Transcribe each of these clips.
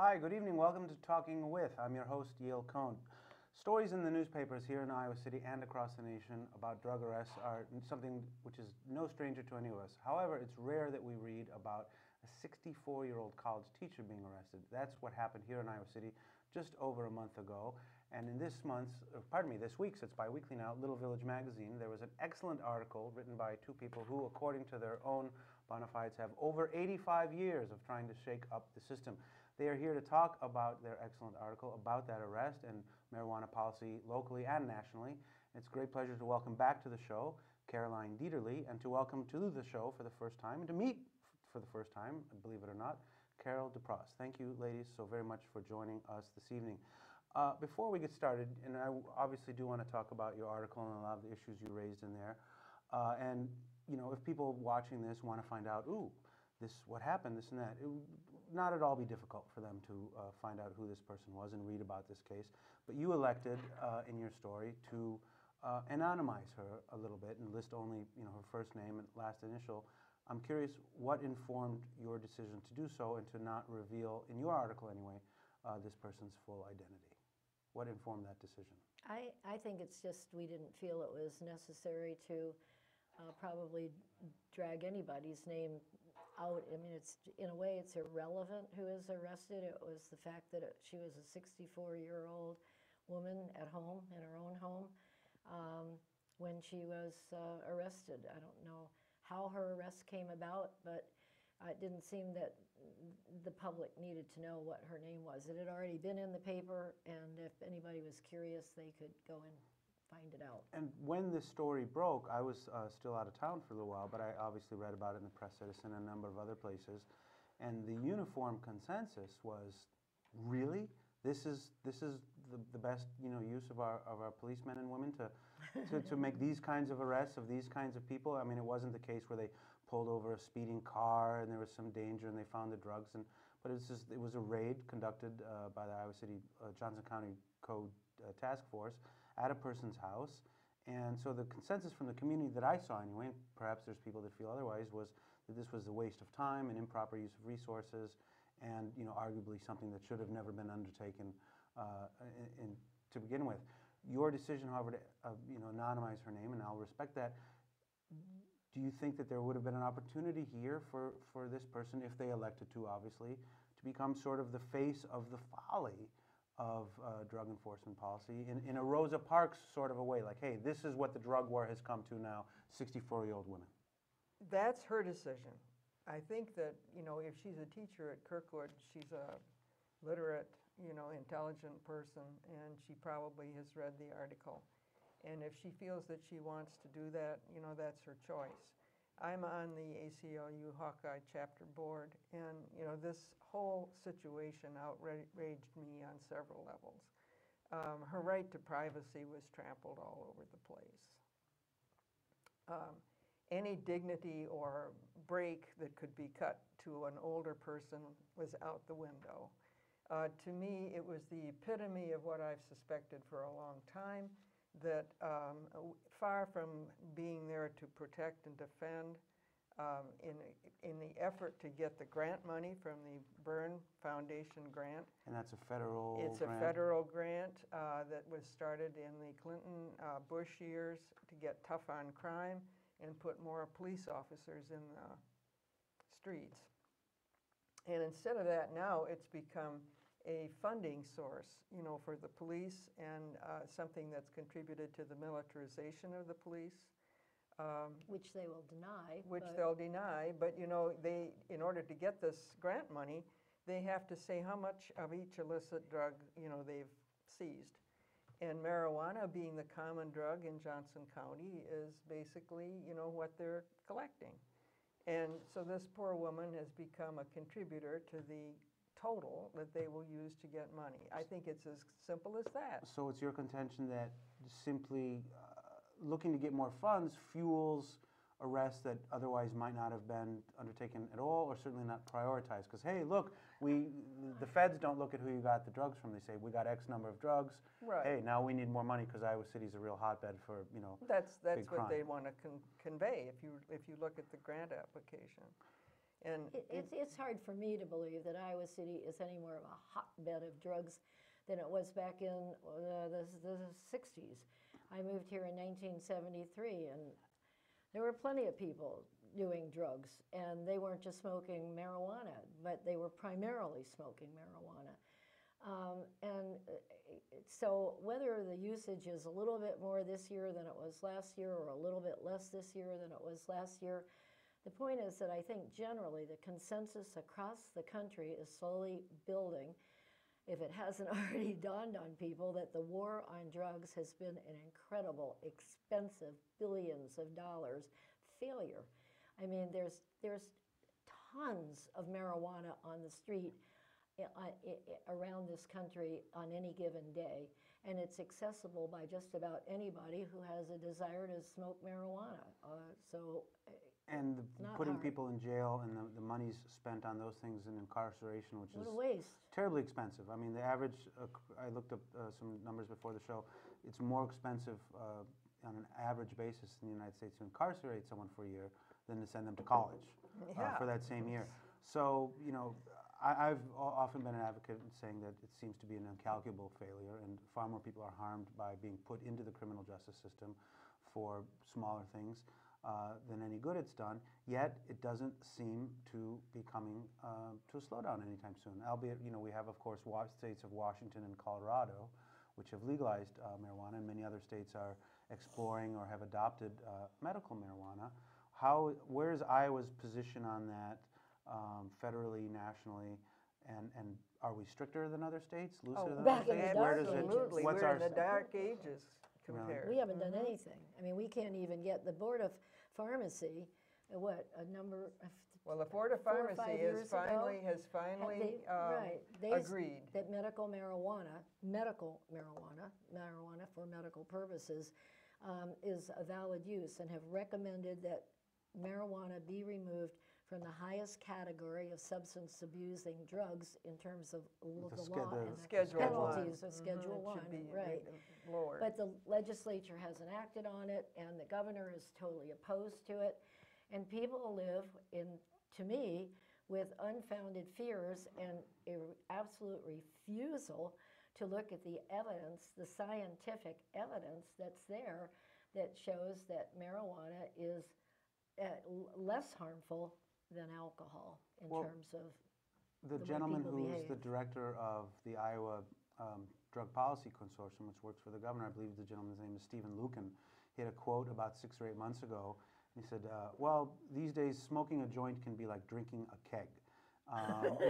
Hi, good evening. Welcome to Talking With. I'm your host, Yale Cohn. Stories in the newspapers here in Iowa City and across the nation about drug arrests are something which is no stranger to any of us. However, it's rare that we read about a 64-year-old college teacher being arrested. That's what happened here in Iowa City just over a month ago. And in this week's, it's bi-weekly now, Little Village magazine, there was an excellent article written by two people who, according to their own bona fides, have over 85 years of trying to shake up the system. They are here to talk about their excellent article about that arrest and marijuana policy locally and nationally. It's a great pleasure to welcome back to the show Caroline Dieterle, and to welcome to the show for the first time, and to meet for the first time, believe it or not, Carol DeProsse. Thank you, ladies, so very much for joining us this evening. Before we get started, and I obviously do want to talk about your article and a lot of the issues you raised in there, and you know, if people watching this want to find out, what happened, this and that, it would not at all be difficult for them to find out who this person was and read about this case. But you elected in your story to anonymize her a little bit and list only, her first name and last initial. I'm curious what informed your decision to do so and to not reveal, in your article anyway, this person's full identity. What informed that decision? I think it's just we didn't feel it was necessary to probably drag anybody's name out. I mean, in a way it's irrelevant who is arrested. It was the fact that she was a 64-year-old woman at home, in her own home, when she was arrested. I don't know how her arrest came about, but it didn't seem that the public needed to know what her name was. It had already been in the paper, and if anybody was curious, they could go and find it out. And when this story broke, I was still out of town for a little while, but I obviously read about it in the Press Citizen and a number of other places. And the uniform consensus was, really? This is the best use of our policemen and women to make these kinds of arrests of these kinds of people? I mean, it wasn't the case where they pulled over a speeding car and there was some danger and they found the drugs, but it was a raid conducted by the Iowa City Johnson County Code Task Force at a person's house. And so the consensus from the community that I saw anyway, and perhaps there's people that feel otherwise, was that this was a waste of time and improper use of resources, and arguably something that should have never been undertaken to begin with. Your decision, however, to anonymize her name, and I'll respect that. Do you think that there would have been an opportunity here for this person, if they elected to, obviously, to become sort of the face of the folly of drug enforcement policy in a Rosa Parks sort of a way, like, hey, this is what the drug war has come to now, 64-year-old women? That's her decision. I think that, if she's a teacher at Kirkwood, she's a literate, intelligent person, and she probably has read the article. And if she feels that she wants to do that, that's her choice. I'm on the ACLU Hawkeye chapter board, and, this whole situation outraged me on several levels. Her right to privacy was trampled all over the place. Any dignity or break that could be cut to an older person was out the window. To me, it was the epitome of what I've suspected for a long time, that far from being there to protect and defend, in the effort to get the grant money from the Byrne Foundation grant. And that's a federal grant? It's a federal grant that was started in the Clinton-Bush years to get tough on crime and put more police officers in the streets. And instead of that, now it's become a funding source, for the police, and something that's contributed to the militarization of the police. Which they will deny. They'll deny, but they, in order to get this grant money, they have to say how much of each illicit drug, they've seized. And marijuana, being the common drug in Johnson County, is basically, what they're collecting. And so this poor woman has become a contributor to the total that they will use to get money. I think it's as simple as that. So it's your contention that simply looking to get more funds fuels arrests that otherwise might not have been undertaken at all, or certainly not prioritized? Because, hey, look, the feds don't look at who you got the drugs from. They say, we got X number of drugs. Right. Hey, now we need more money because Iowa City's a real hotbed for, That's big what crime. they want to convey if you look at the grant application. And It's hard for me to believe that Iowa City is any more of a hotbed of drugs than it was back in the 60s. I moved here in 1973, and there were plenty of people doing drugs, and they weren't just smoking marijuana, but they were primarily smoking marijuana. So whether the usage is a little bit more this year than it was last year, or a little bit less this year than it was last year, the point is that I think generally the consensus across the country is slowly building, if it hasn't already dawned on people, that the war on drugs has been an incredible, expensive, billions of dollars failure. I mean, there's tons of marijuana on the street around this country on any given day, and it's accessible by just about anybody who has a desire to smoke marijuana. And not putting hard. people in jail and the money's spent on those things in incarceration, which What is a waste. terribly expensive. I mean, the average, I looked up some numbers before the show, it's more expensive on an average basis in the United States to incarcerate someone for a year than to send them to college for that same year. So, you know, I've often been an advocate in saying that it seems to be an incalculable failure, and far more people are harmed by being put into the criminal justice system for smaller things than any good it's done. Yet it doesn't seem to be coming to a slowdown anytime soon. Albeit, you know, we have, of course, states of Washington and Colorado, which have legalized marijuana, and many other states are exploring or have adopted medical marijuana. Where is Iowa's position on that? Federally, nationally, and are we stricter than other states, looser than back other in the states? dark Where does it? absolutely, What's we're our in the dark ages compared. We haven't done anything. I mean, we can't even get the Board of Pharmacy, Well, the Board of 4 or 5 Pharmacy years has finally they agreed. that marijuana for medical purposes, is a valid use, and have recommended that marijuana be removed from the highest category of substance abusing drugs in terms of the law and the Schedule penalties of one. Schedule It 1, should be right. lowered. But the legislature hasn't acted on it, and the governor is totally opposed to it. And people live to me, with unfounded fears and absolute refusal to look at the evidence, the scientific evidence that's there, that shows that marijuana is less harmful than alcohol in terms of the way gentleman people who's behave. the director of the Iowa Drug Policy Consortium, which works for the governor, I believe the gentleman's name is Stephen Lucan. He had a quote about 6 or 8 months ago. He said, well, these days smoking a joint can be like drinking a keg.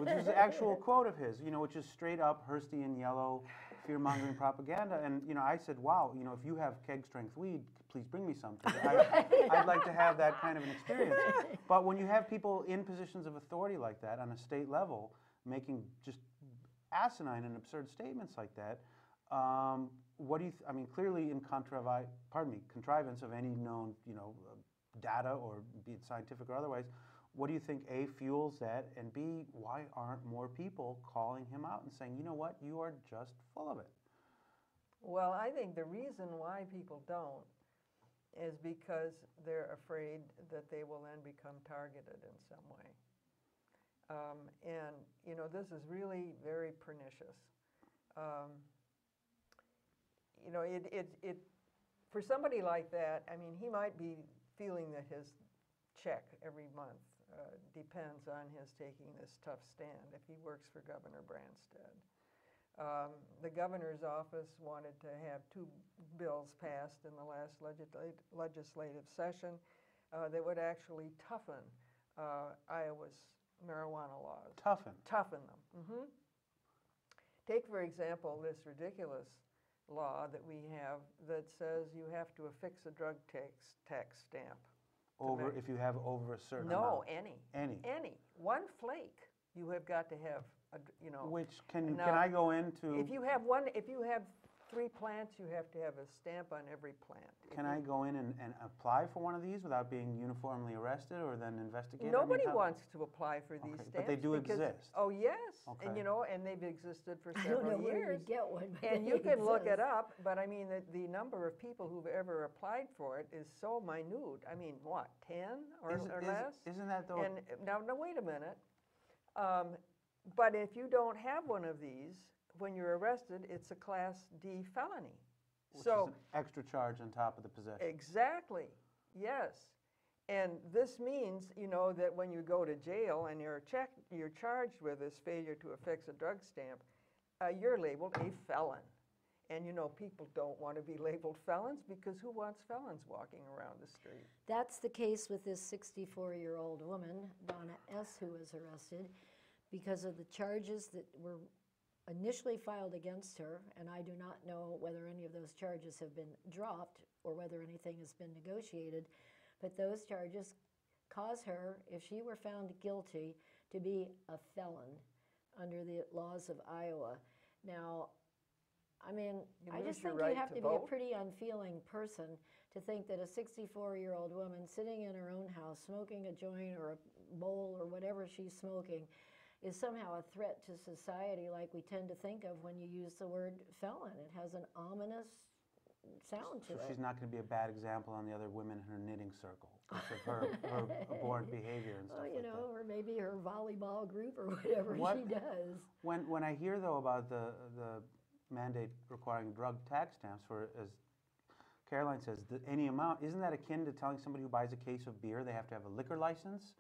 Which is an actual quote of his, you know, which is straight up Hearstian yellow fear-mongering propaganda. And, you know, I said, wow, you know, if you have keg-strength weed, please bring me some. I'd like to have that kind of an experience. But when you have people in positions of authority like that on a state level making just asinine and absurd statements like that, what do you, I mean, clearly in contrivance of any known, you know, data, or be it scientific or otherwise, what do you think, A, fuels that, and B, why aren't more people calling him out and saying, you know what, you are just full of it? Well, I think the reason why people don't is because they're afraid that they will then become targeted in some way. And, you know, this is really very pernicious. You know, for somebody like that, I mean, he might be feeling that his check every month depends on his taking this tough stand if he works for Governor Branstad. The governor's office wanted to have 2 bills passed in the last legislative session that would actually toughen Iowa's marijuana laws. Toughen them. Take, for example, this ridiculous law that we have that says you have to affix a drug tax stamp. If you have over a certain No, amount. any. 1 flake, you have got to have, you know. Which, can I go into? If you have 3 plants, you have to have a stamp on every plant. Can I go in and apply for one of these without being uniformly arrested or then investigated? Nobody wants to apply for these stamps. But they do exist. Oh, yes. Okay. And, and they've existed for I don't several know where years. you get one, but And they you can look it exist. up, but I mean, the number of people who've ever applied for it is so minute. I mean, what, 10 or less? Isn't that though? And now, wait a minute. But if you don't have one of these, when you're arrested, it's a Class D felony. Which So is an extra charge on top of the possession. exactly, yes. And this means, that when you go to jail and you're charged with this failure to affix a drug stamp, you're labeled a felon. And people don't want to be labeled felons because who wants felons walking around the street? That's the case with this 64-year-old woman, Donna S., who was arrested because of the charges that were initially filed against her, and I do not know whether any of those charges have been dropped or whether anything has been negotiated, but those charges cause her, if she were found guilty, to be a felon under the laws of Iowa. Now, I mean, I just think you have to be a pretty unfeeling person to think that a 64-year-old woman sitting in her own house smoking a joint or a bowl or whatever she's smoking is somehow a threat to society like we tend to think of when you use the word felon. It has an ominous sound to it. So she's not going to be a bad example on the other women in her knitting circle because of her abhorrent behavior and stuff like that. Or maybe her volleyball group or whatever she does. When I hear, though, about the mandate requiring drug tax stamps for, as Caroline says, any amount, isn't that akin to telling somebody who buys a case of beer they have to have a liquor license?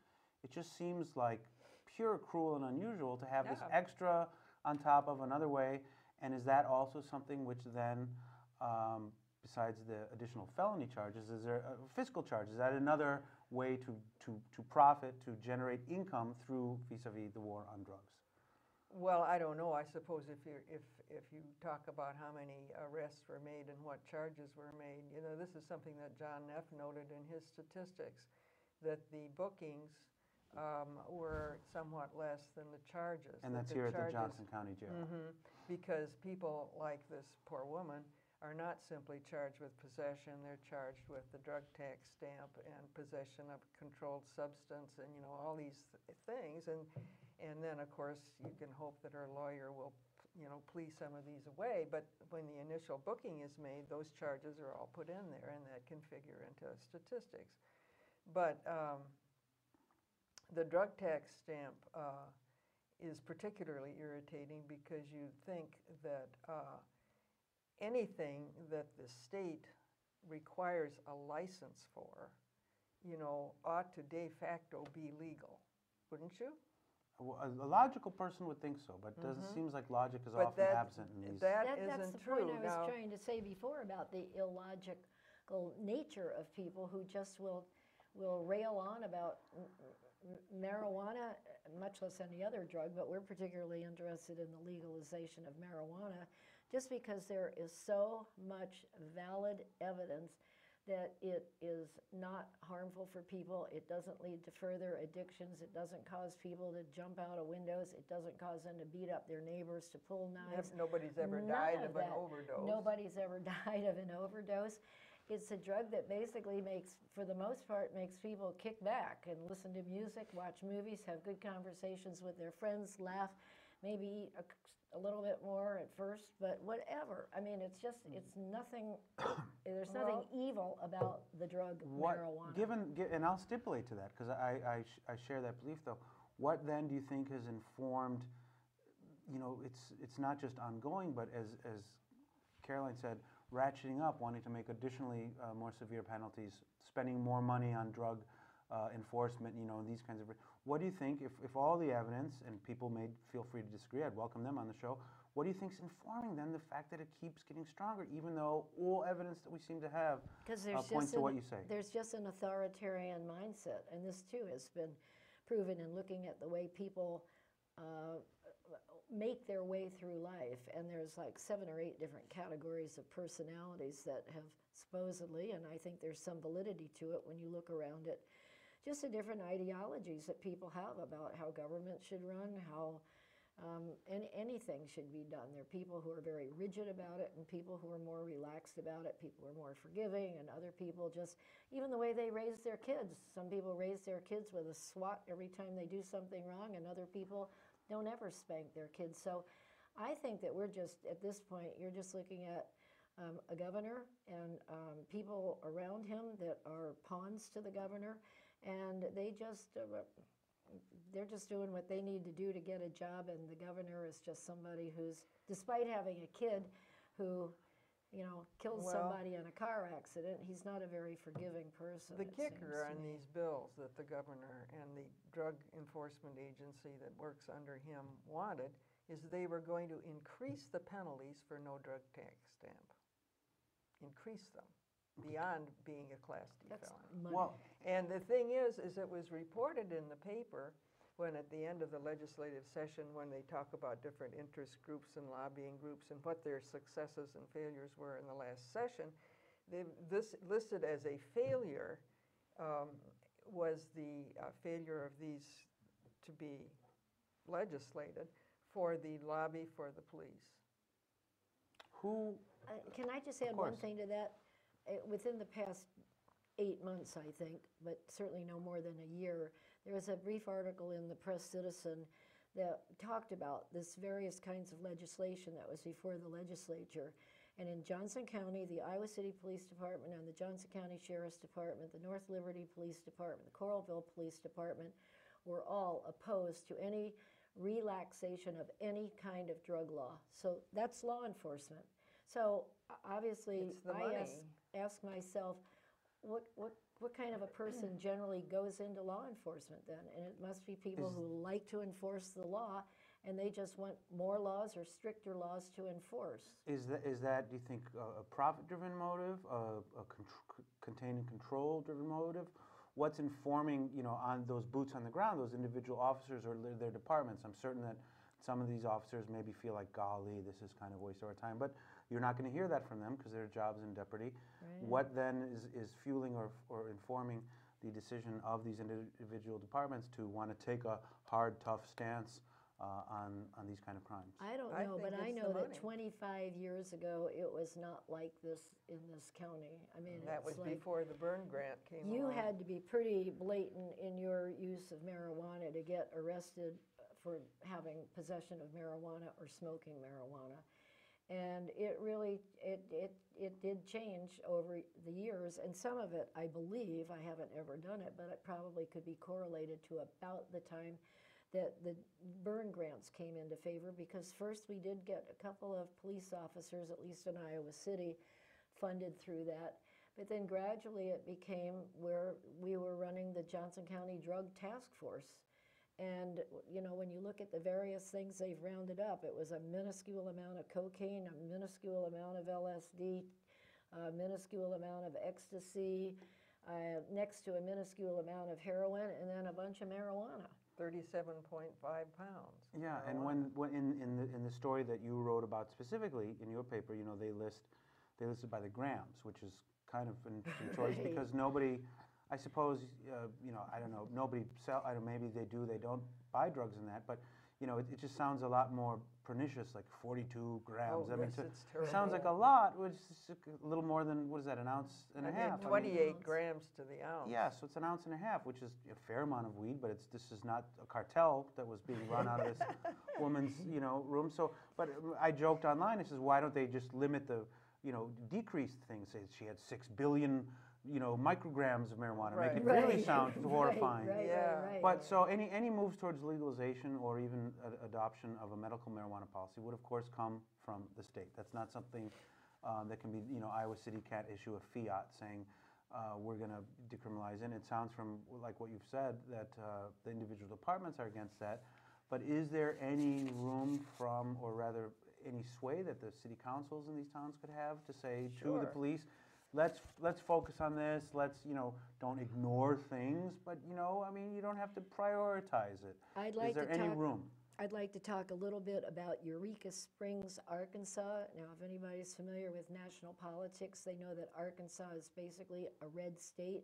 It just seems like pure cruel and unusual to have this extra on top of another way. And is that also something which then, besides the additional felony charges, is there a fiscal charge? Is that another way to profit, to generate income through vis-a-vis the war on drugs? Well, I don't know. I suppose if you talk about how many arrests were made and what charges were made, this is something that John Neff noted in his statistics, that the bookings were somewhat less than the charges. And that's here at the Johnson County Jail. Because people like this poor woman are not simply charged with possession, they're charged with the drug tax stamp and possession of a controlled substance and, all these things. And then, of course, you can hope that her lawyer will, plea some of these away. But when the initial booking is made, those charges are all put in there, and that can figure into statistics. But the drug tax stamp is particularly irritating because you think that anything that the state requires a license for, ought to de facto be legal, wouldn't you? A logical person would think so, but it seems like logic is often absent in these. That's the true. point I was trying to say before about the illogical nature of people who just will rail on about marijuana, much less any other drug, but we're particularly interested in the legalization of marijuana, just because there is so much valid evidence that it is not harmful for people, it doesn't lead to further addictions, it doesn't cause people to jump out of windows, it doesn't cause them to beat up their neighbors, to pull knives. Nobody's ever died of an overdose. Nobody's ever died of an overdose. It's a drug that basically makes, for the most part, makes people kick back and listen to music, watch movies, have good conversations with their friends, laugh, maybe eat a little bit more at first, but whatever. I mean, it's just, it's nothing, there's nothing evil about the drug marijuana. And I'll stipulate to that, because I share that belief, though. What then do you think has informed, it's not just ongoing, but as Caroline said, ratcheting up, wanting to make additionally more severe penalties, spending more money on drug enforcement, these kinds of... What do you think, if all the evidence, and people may feel free to disagree, I'd welcome them on the show, what do you think is informing then the fact that it keeps getting stronger, even though all evidence that we seem to have points to what you say? There's just an authoritarian mindset, and this too has been proven in looking at the way people make their way through life, and there's like 7 or 8 different categories of personalities that have supposedly, and I think there's some validity to it when you look around it, just the different ideologies that people have about how government should run, how anything should be done. There are people who are very rigid about it and people who are more relaxed about it. People who are more forgiving, and other people just, even the way they raise their kids. Some people raise their kids with a swat every time they do something wrong, and other people don't ever spank their kids. So I think that we're just, at this point, you're just looking at a governor and people around him that are pawns to the governor, and they're just doing what they need to do to get a job, and the governor is just somebody who's, despite having a kid who, killed somebody in a car accident, he's not a very forgiving person. The kicker on these bills that the governor and the Drug Enforcement Agency that works under him wanted is they were going to increase the penalties for no drug tax stamp. Increase them beyond being a Class D felon. Well, And the thing is it was reported in the paper when at the end of the legislative session, when they talk about different interest groups and lobbying groups and what their successes and failures were in the last session, this listed as a failure was the failure of these to be legislated for the lobby for the police. Can I just add one thing to that? Within the past 8 months, I think, but certainly no more than a year, there was a brief article in the Press Citizen that talked about this various kinds of legislation that was before the legislature. And in Johnson County, the Iowa City Police Department and the Johnson County Sheriff's Department, the North Liberty Police Department, the Coralville Police Department were all opposed to any relaxation of any kind of drug law. So that's law enforcement. So obviously, I ask myself, what kind of a person generally goes into law enforcement then? And it must be people who like to enforce the law, and they just want more laws or stricter laws to enforce. Is that, do you think, a profit-driven motive, a contain and control-driven motive? What's informing, on those boots on the ground, those individual officers or their departments? I'm certain that some of these officers maybe feel like, golly, this is kind of a waste of our time, but you're not going to hear that from them because their job's in jeopardy. Right. What then is fueling or informing the decision of these individual departments to want to take a hard, tough stance on these kind of crimes? I don't know, but I know that 25 years ago, it was not like this in this county. I mean, that was like before the Byrne grant came along. You had to be pretty blatant in your use of marijuana to get arrested for having possession of marijuana or smoking marijuana. And it really, it did change over the years, and some of it, I believe, I haven't ever done it, but it probably could be correlated to about the time that the Byrne grants came into favor, because first we did get a couple of police officers, at least in Iowa City, funded through that. But then gradually it became where we were running the Johnson County Drug Task Force. And, when you look at the various things they've rounded up, it was a minuscule amount of cocaine, a minuscule amount of LSD, a minuscule amount of ecstasy, next to a minuscule amount of heroin, and then a bunch of marijuana. 37.5 pounds. Yeah, and when in the story that you wrote about specifically in your paper, they listed by the grams, which is kind of an interesting choice because nobody, I suppose, I don't know, nobody maybe they do, they don't buy drugs in that, but it just sounds a lot more pernicious, like 42 grams. Oh, yes, it's terrible. It sounds like a lot, which is a little more than, what is that, an ounce and a half? 28 grams to the ounce. Yeah, so it's an ounce and a half, which is a fair amount of weed, but this is not a cartel that was being run out of this woman's, room. So, but I joked online, I says, why don't they just limit the, decrease things? Say she had 6 billion, micrograms of marijuana, make it really sound horrifying. Right. But so any moves towards legalization or even adoption of a medical marijuana policy would, of course, come from the state. That's not something that can be, Iowa City can't issue a fiat saying we're going to decriminalize it. And it sounds from like what you've said that the individual departments are against that. But is there any room from, or rather any sway that the city councils in these towns could have to say to the police, let's focus on this, let's, don't ignore things, but, you don't have to prioritize it. Is there any room? I'd like to talk a little bit about Eureka Springs, Arkansas. Now, if anybody's familiar with national politics, they know that Arkansas is basically a red state.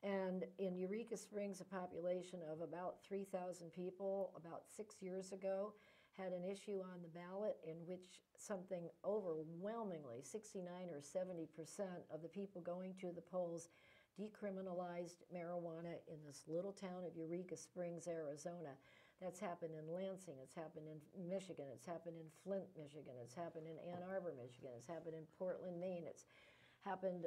And in Eureka Springs, a population of about 3,000 people about 6 years ago, had an issue on the ballot in which something overwhelmingly, 69 or 70% of the people going to the polls decriminalized marijuana in this little town of Eureka Springs, Arizona. That's happened in Lansing, it's happened in Michigan, it's happened in Flint, Michigan, it's happened in Ann Arbor, Michigan, it's happened in Portland, Maine, it's happened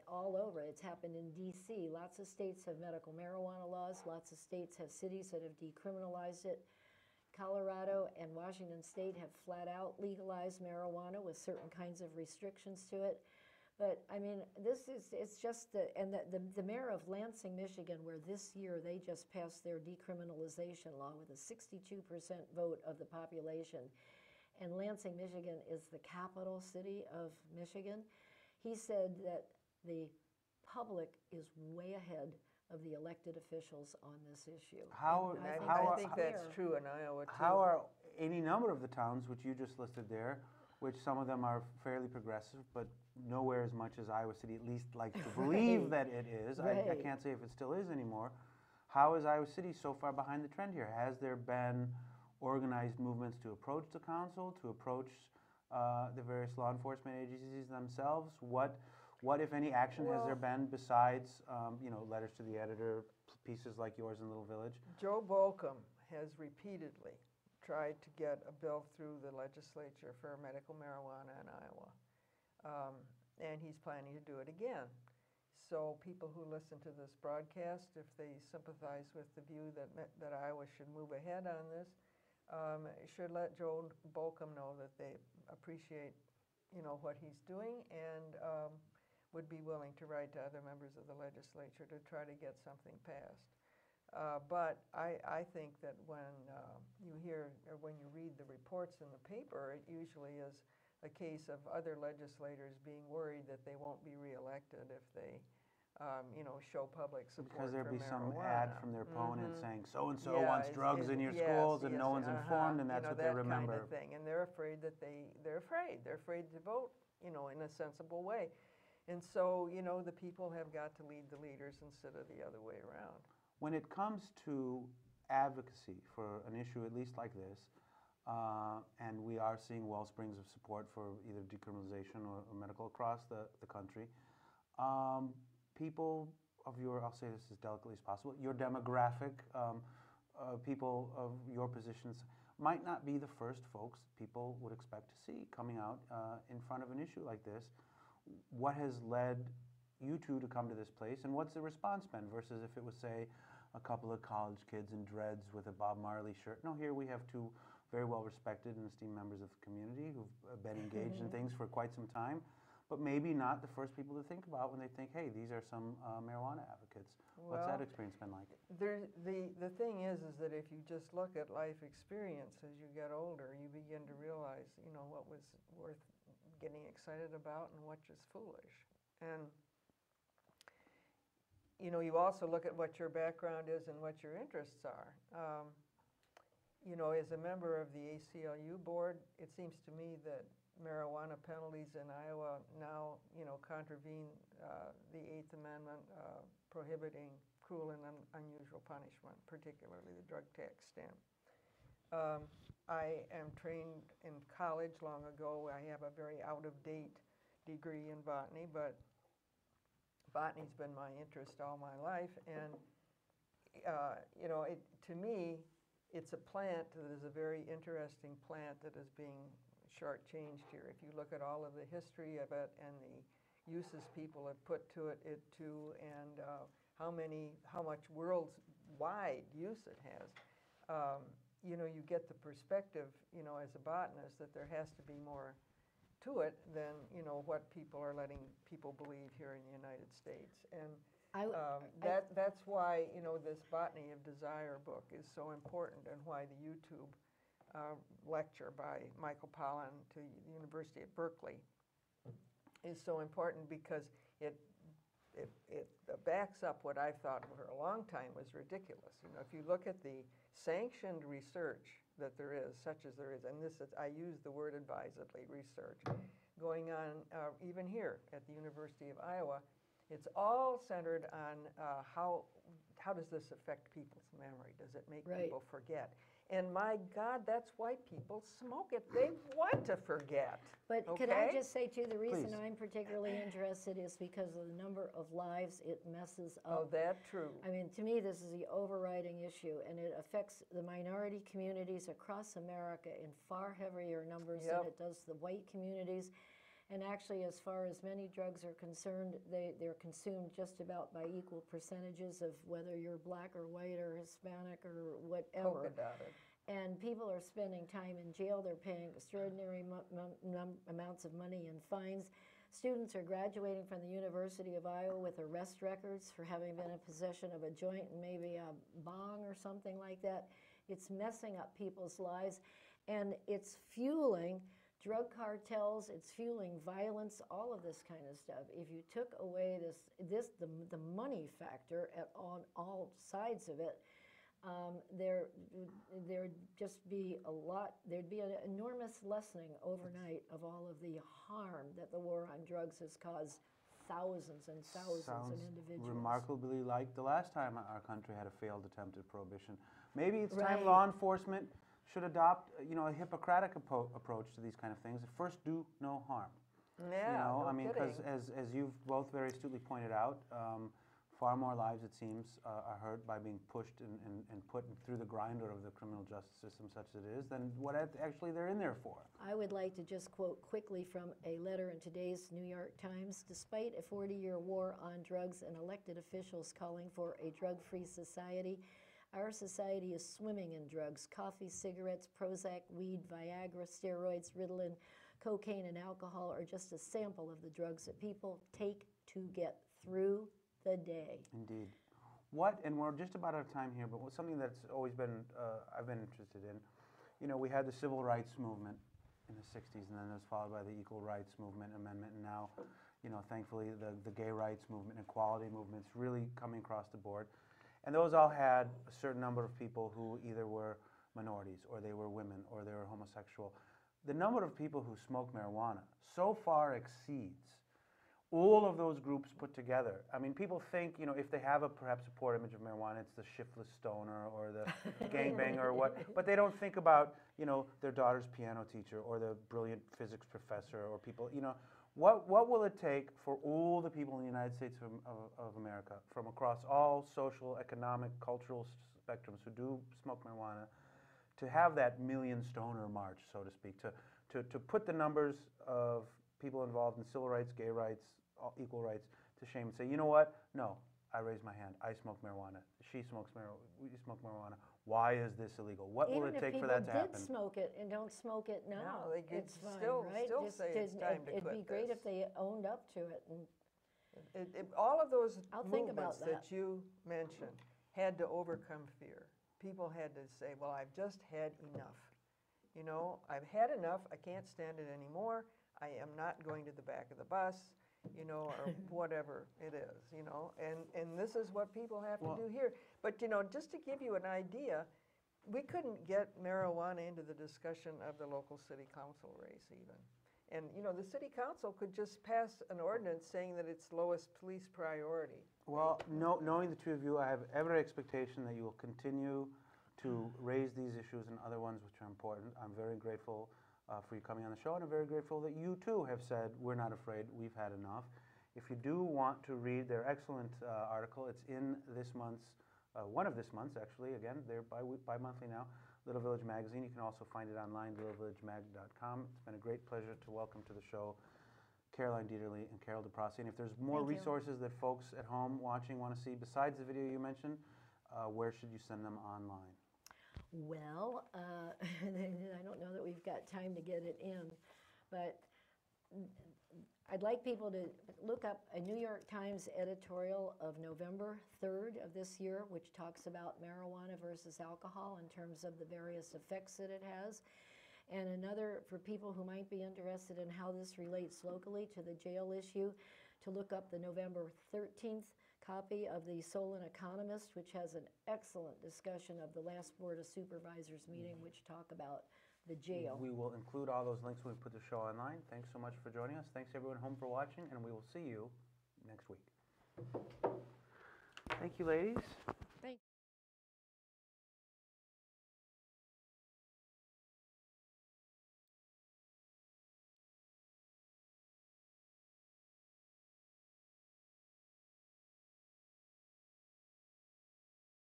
all over. It's happened in D.C. Lots of states have medical marijuana laws, lots of states have cities that have decriminalized it. Colorado and Washington State have flat out legalized marijuana with certain kinds of restrictions to it. But I mean, it's just the mayor of Lansing, Michigan, where this year they just passed their decriminalization law with a 62% vote of the population. And Lansing, Michigan is the capital city of Michigan. He said that the public is way ahead of the elected officials on this issue. I think that's true in Iowa, too. How are any number of the towns, which you just listed there, which some of them are fairly progressive, but nowhere as much as Iowa City at least likes to believe that it is. Right. I can't say if it still is anymore. How is Iowa City so far behind the trend here? Has there been organized movements to approach the council, to approach the various law enforcement agencies themselves? What if any, action has there been besides, letters to the editor, pieces like yours in Little Village? Joe Bolcom has repeatedly tried to get a bill through the legislature for medical marijuana in Iowa, and he's planning to do it again. So people who listen to this broadcast, if they sympathize with the view that Iowa should move ahead on this, should let Joe Bolcom know that they appreciate, what he's doing, and would be willing to write to other members of the legislature to try to get something passed. But I think that when you hear or when you read the reports in the paper, it usually is a case of other legislators being worried that they won't be reelected if they, show public support Because there'd for be some marijuana. ad from their opponent saying so-and-so Yeah, wants drugs in your schools and no one's informed, and that's what they remember. That kind of thing. And they're afraid that they're afraid. They're afraid to vote, in a sensible way. And so, the people have got to lead the leaders instead of the other way around. When it comes to advocacy for an issue at least like this, and we are seeing wellsprings of support for either decriminalization or medical across the country, people of your, I'll say this as delicately as possible, your demographic, people of your positions might not be the first folks people would expect to see coming out in front of an issue like this. What has led you two to come to this place, and what's the response been versus if it was, say, a couple of college kids in dreads with a Bob Marley shirt? No, here we have two very well-respected and esteemed members of the community who've been engaged in things for quite some time, but maybe not the first people to think about when they think, hey, these are some marijuana advocates. What's that experience been like? The thing is that if you just look at life experience as you get older, you begin to realize, what was worth getting excited about and what is foolish. And you also look at what your background is and what your interests are. As a member of the ACLU board, it seems to me that marijuana penalties in Iowa now, contravene the Eighth Amendment prohibiting cruel and unusual punishment, particularly the drug tax stamp. I am trained in college long ago. I have a very out-of-date degree in botany, but botany's been my interest all my life. And, to me, it's a plant that is a very interesting plant that is being shortchanged here. If you look at all of the history of it and the uses people have put to it and how much worldwide use it has, you get the perspective, as a botanist, that there has to be more to it than, what people are letting people believe here in the United States. And that's why, this Botany of Desire book is so important, and why the YouTube lecture by Michael Pollan to the University of Berkeley is so important, because it backs up what I thought for a long time was ridiculous. If you look at the sanctioned research that there is, such as there is, and I use the word advisedly, research, going on even here at the University of Iowa, it's all centered on how does this affect people's memory? Does it make people forget? And my God, that's why people smoke it. They want to forget. But could I okay? just say too, the reason Please. I'm particularly interested is because of the number of lives it messes up. Oh, that's true. I mean, to me, this is the overriding issue, and it affects the minority communities across America in far heavier numbers than Yep. it does the white communities. And actually, as far as many drugs are concerned, they're consumed just about by equal percentages of whether you're black or white or Hispanic or whatever. Polka dotted. And people are spending time in jail. They're paying extraordinary amounts of money in fines. Students are graduating from the University of Iowa with arrest records for having been in possession of a joint and maybe a bong or something like that. It's messing up people's lives, and it's fueling drug cartels, it's fueling violence, all of this kind of stuff. If you took away the money factor on all sides of it, there'd just be there'd be an enormous lessening overnight of all of the harm that the war on drugs has caused thousands and thousands Sounds of individuals. remarkably like the last time our country had a failed attempt at prohibition. Maybe it's time Right. law enforcement should adopt, a Hippocratic approach to these kind of things. First, do no harm. Yeah, no I mean, because kidding. as you've both very astutely pointed out, far more lives, it seems, are hurt by being pushed and put through the grinder of the criminal justice system, such as it is, than what actually they're in there for. I would like to just quote quickly from a letter in today's New York Times. Despite a 40-year war on drugs and elected officials calling for a drug-free society, our society is swimming in drugs. Coffee, cigarettes, Prozac, weed, Viagra, steroids, Ritalin, cocaine, and alcohol are just a sample of the drugs that people take to get through the day. Indeed. And we're just about out of time here, but something that's always been, I've been interested in, we had the civil rights movement in the 60s, and then it was followed by the equal rights movement amendment, and now, thankfully, the gay rights movement, equality movements really coming across the board. And those all had a certain number of people who either were minorities, or they were women, or they were homosexual. The number of people who smoke marijuana so far exceeds all of those groups put together. I mean, people think, if they have perhaps a poor image of marijuana, it's the shiftless stoner or the gangbanger or what, but they don't think about, their daughter's piano teacher or the brilliant physics professor or people, what will it take for all the people in the United States of America from across all social, economic, cultural spectrums who do smoke marijuana to have that million stoner march, so to speak, to put the numbers of people involved in civil rights, gay rights, equal rights to shame and say, you know what? No, I raise my hand. I smoke marijuana. She smokes marijuana. We smoke marijuana. Why is this illegal? What will it take for that to happen? Even if people did smoke it and don't smoke it now, No, they could it's fine, still right? say it's time to It'd be quit great this. if they owned up to it. And All of those I'll think about movements that you mentioned had to overcome fear. People had to say, well, I've just had enough. I've had enough. I can't stand it anymore. I am not going to the back of the bus, or whatever it is, and this is what people have to do here. But, just to give you an idea, we couldn't get marijuana into the discussion of the local city council race even. And, the city council could just pass an ordinance saying that it's lowest police priority. Well, knowing the two of you, I have every expectation that you will continue to raise these issues and other ones which are important. I'm very grateful for you coming on the show, and I'm very grateful that you too have said, we're not afraid, we've had enough. If you do want to read their excellent article, it's in this month's, one of this month's actually, again, they're bi-monthly now, Little Village Magazine. You can also find it online, littlevillagemag.com. It's been a great pleasure to welcome to the show Caroline Dieterle and Carol DeProsse. And if there's more Thank you. resources that folks at home watching want to see, besides the video you mentioned, where should you send them online? well, I don't know that we've got time to get it in, but I'd like people to look up a New York Times editorial of November 3rd of this year, which talks about marijuana versus alcohol in terms of the various effects that it has. And another, for people who might be interested in how this relates locally to the jail issue, to look up the November 13th copy of the Solon Economist, which has an excellent discussion of the last Board of Supervisors meeting, which talk about the jail. We will include all those links when we put the show online. Thanks so much for joining us. Thanks everyone home for watching, and we will see you next week. Thank you, ladies.